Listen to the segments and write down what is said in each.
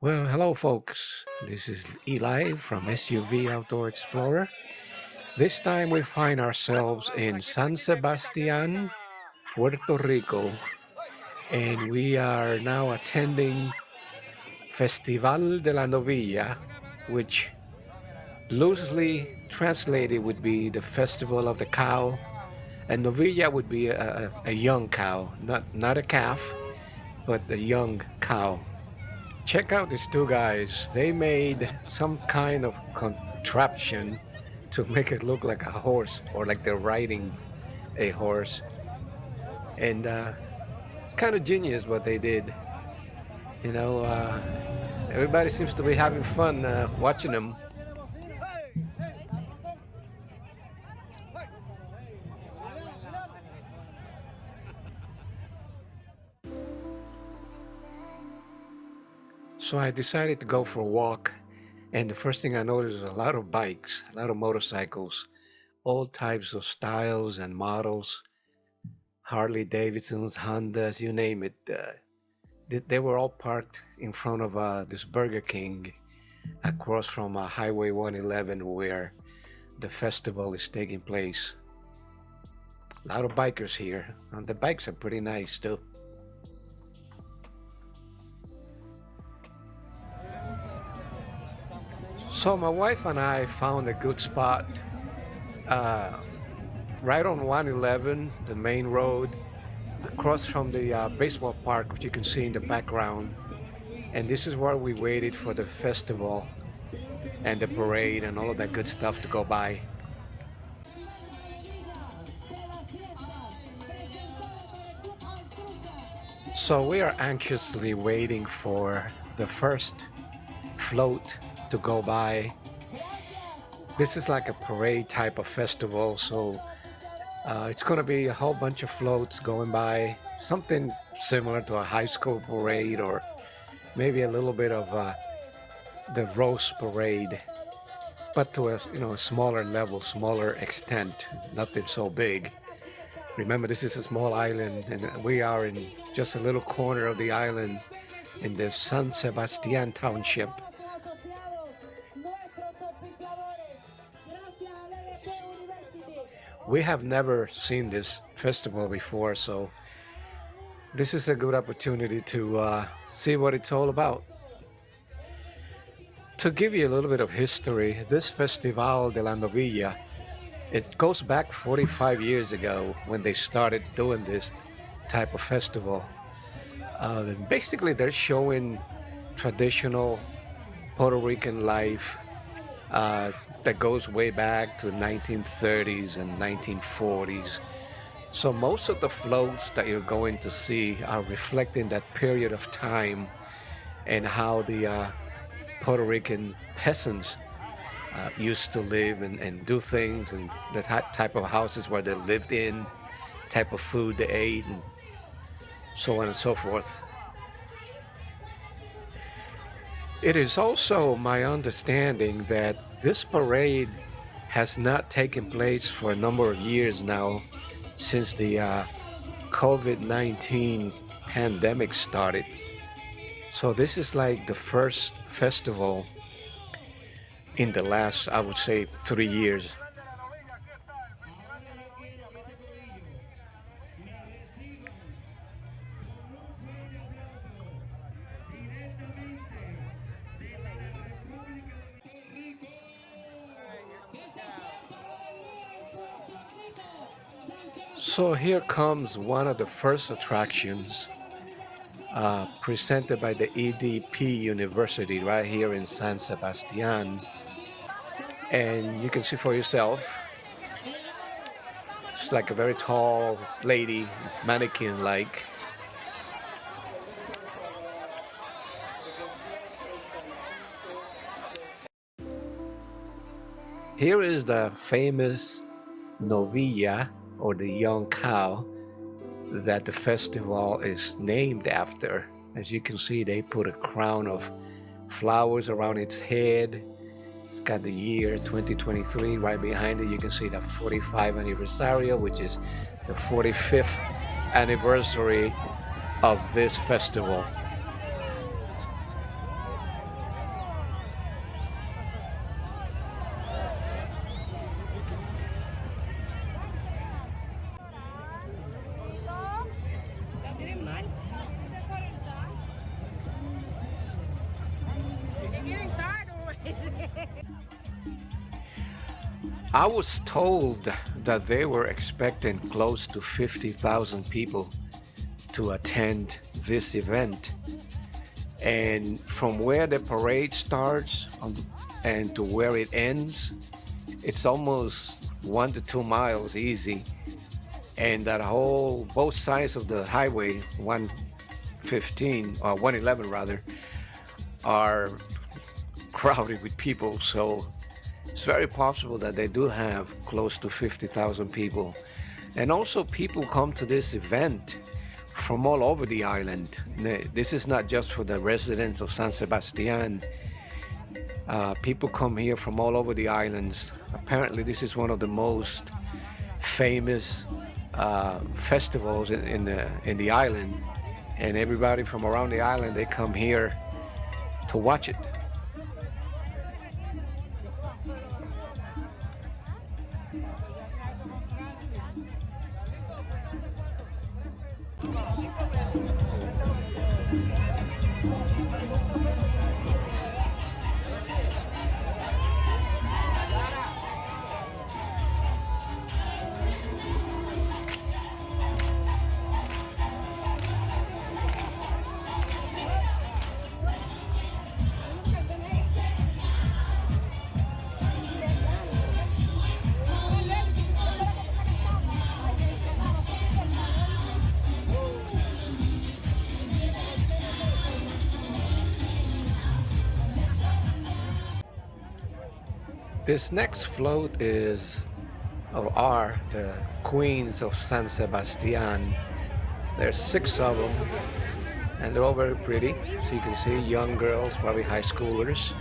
Well, hello, folks. This is Eli from SUV Outdoor Explorer. This time we find ourselves in San Sebastian, Puerto Rico, and we are now attending Festival de la Novilla, which loosely translated would be the Festival of the Cow, and Novilla would be a young cow, not a calf, but a young cow. Check out these two guys. They made some kind of contraption to make it look like a horse or like they're riding a horse. And it's kind of genius what they did. You know, everybody seems to be having fun watching them. So I decided to go for a walk. And the first thing I noticed was a lot of bikes, a lot of motorcycles, all types of styles and models, Harley Davidsons, Hondas, you name it. They were all parked in front of this Burger King across from Highway 111 where the festival is taking place. A lot of bikers here, and the bikes are pretty nice too. So my wife and I found a good spot uh, right on 111, the main road, across from the baseball park, which you can see in the background. And this is where we waited for the festival and the parade and all of that good stuff to go by. So we are anxiously waiting for the first float to go by. This is like a parade type of festival, so it's going to be a whole bunch of floats going by, something similar to a high school parade or maybe a little bit of the Rose Parade, but to a smaller level, smaller extent, nothing so big. Remember, this is a small island, and we are in just a little corner of the island in the San Sebastian Township. We have never seen this festival before, so this is a good opportunity to see what it's all about. To give you a little bit of history, this Festival de la Novilla, it goes back 45 years ago when they started doing this type of festival. Basically, they're showing traditional Puerto Rican life that goes way back to 1930s and 1940s. So most of the floats that you're going to see are reflecting that period of time and how the Puerto Rican peasants used to live and do things, and the type of houses where they lived in, type of food they ate, and so on and so forth. It is also my understanding that this parade has not taken place for a number of years now since the COVID-19 pandemic started. So this is like the first festival in the last, I would say, 3 years. So here comes one of the first attractions presented by the EDP University right here in San Sebastian. And you can see for yourself, it's like a very tall lady, mannequin like. Here is the famous novilla, or the young cow, that the festival is named after. As you can see, they put a crown of flowers around its head. It's got the year 2023 right behind it. You can see the 45 anniversario, which is the 45th anniversary of this festival. I was told that they were expecting close to 50,000 people to attend this event. And from where the parade starts and to where it ends, it's almost 1 to 2 miles easy. And that whole, both sides of the highway, 115, or 111 rather, are crowded with people. So it's very possible that they do have close to 50,000 people. And also, people come to this event from all over the island. This is not just for the residents of San Sebastian. People come here from all over the islands. Apparently, this is one of the most famous festivals in the island, and everybody from around the island they come here to watch it. This next float is or are the Queens of San Sebastian. There's 6 of them, and they're all very pretty. So you can see young girls, probably high schoolers.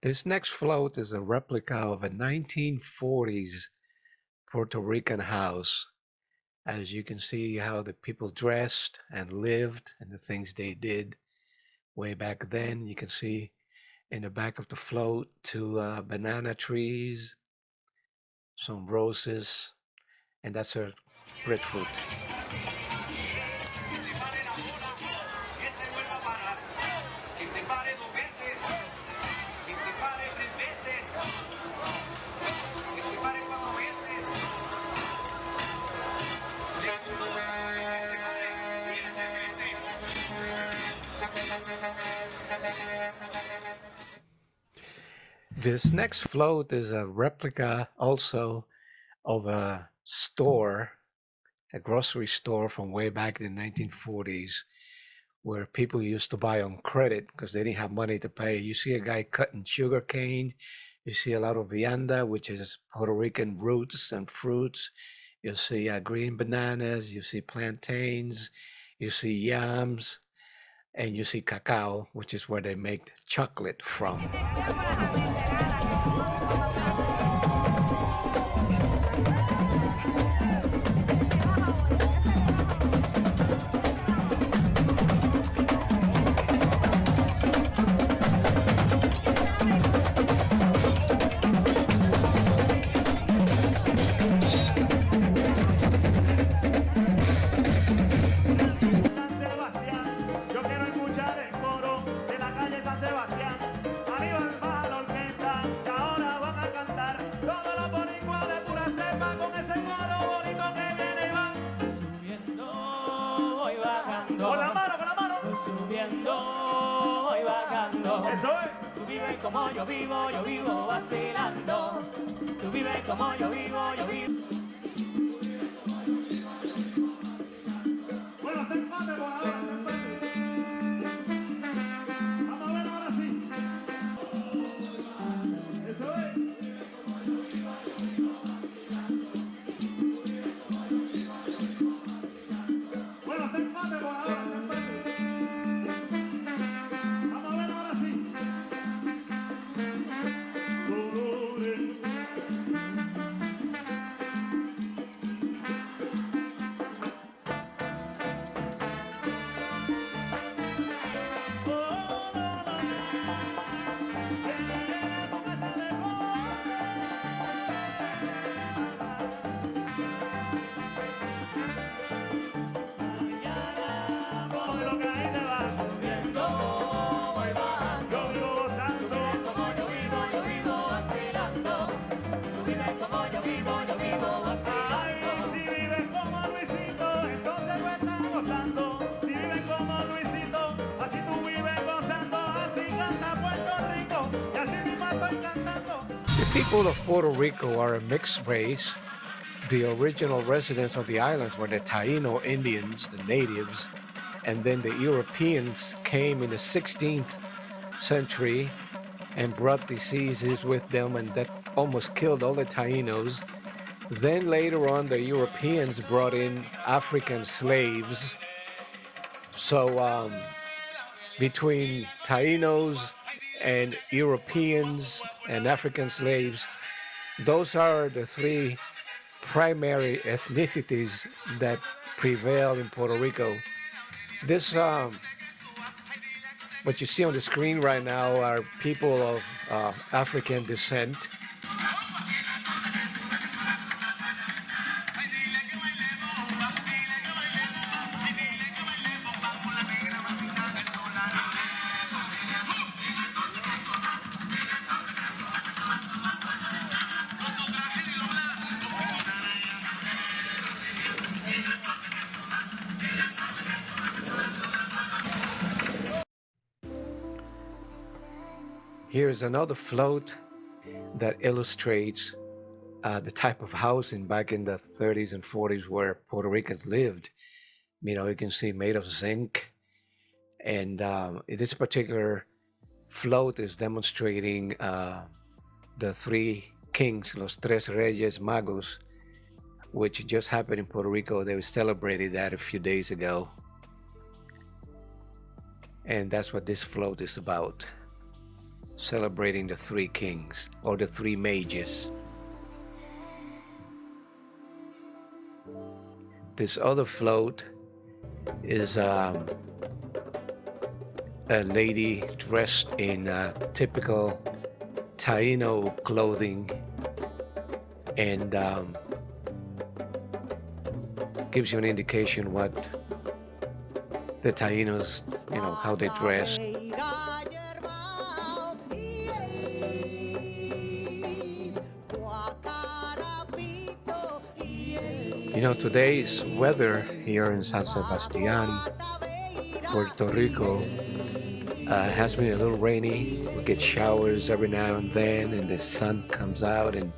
This next float is a replica of a 1940s Puerto Rican house. As you can see how the people dressed and lived and the things they did way back then. You can see in the back of the float two banana trees, some roses, and that's a breadfruit. This next float is a replica also of a store, a grocery store from way back in the 1940s, where people used to buy on credit because they didn't have money to pay. You see a guy cutting sugar cane. You see a lot of vianda, which is Puerto Rican roots and fruits. You see green bananas. You see plantains. You see yams. And you see cacao, which is where they make chocolate from. Como yo vivo vacilando. Tú vives como yo vivo. Bueno, está empate por ahora, está empate. Vamos a ver ahora sí. Eso es. The people of Puerto Rico are a mixed race. The original residents of the islands were the Taino Indians, the natives, and then the Europeans came in the 16th century and brought diseases with them, and that almost killed all the Tainos. Then later on, the Europeans brought in African slaves. So between Tainos and Europeans and African slaves, those are the three primary ethnicities that prevail in Puerto Rico. This, what you see on the screen right now, are people of African descent. Here's another float that illustrates the type of housing back in the 30s and 40s where Puerto Ricans lived. You know, you can see made of zinc. And this particular float is demonstrating the three kings, los tres reyes magos, which just happened in Puerto Rico. They celebrated that a few days ago. And that's what this float is about, celebrating the three kings or the three mages. This other float is a lady dressed in typical Taino clothing, and gives you an indication what the Tainos, you know, how they dress. You know, today's weather here in San Sebastian, Puerto Rico, has been a little rainy. We get showers every now and the sun comes out, and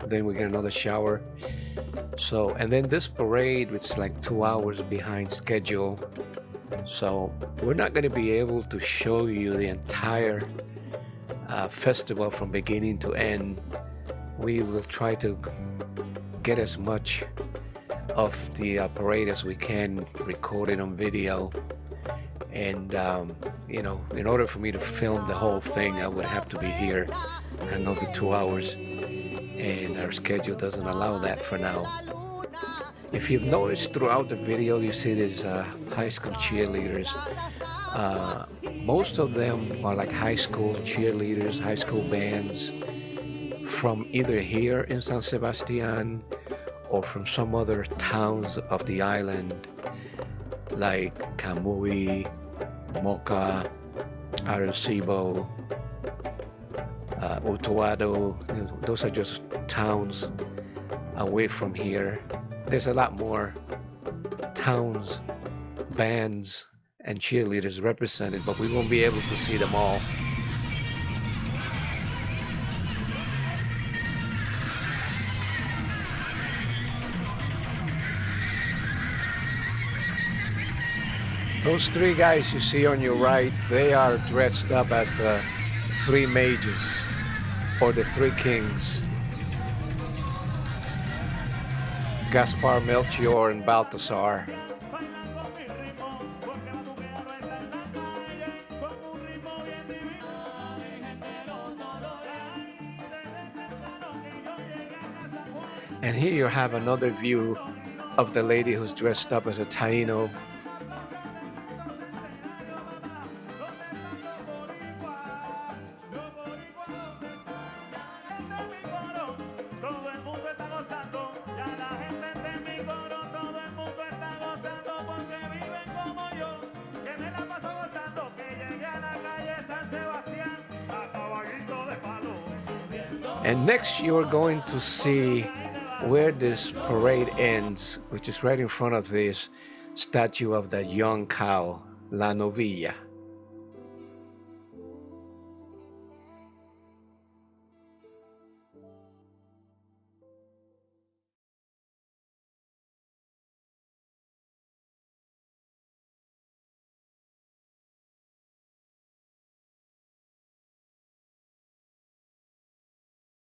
then we get another shower. So, and then this parade, which is like 2 hours behind schedule. So we're not going to be able to show you the entire festival from beginning to end. We will try to get as much of the parade as we can, record it on video. And you know, in order for me to film the whole thing, I would have to be here another 2 hours, and our schedule doesn't allow that for now. If you've noticed throughout the video, you see these high school cheerleaders. Most of them are like high school cheerleaders, high school bands from either here in San Sebastian or from some other towns of the island, like Camuy, Moca, Arecibo, Utuado. You know, those are just towns away from here. There's a lot more towns, bands, and cheerleaders represented, but we won't be able to see them all. Those three guys you see on your right, they are dressed up as the three mages, or the three kings. Gaspar, Melchior, and Balthasar. And here you have another view of the lady who's dressed up as a Taino. And next you're going to see where this parade ends, which is right in front of this statue of the young cow, La Novilla.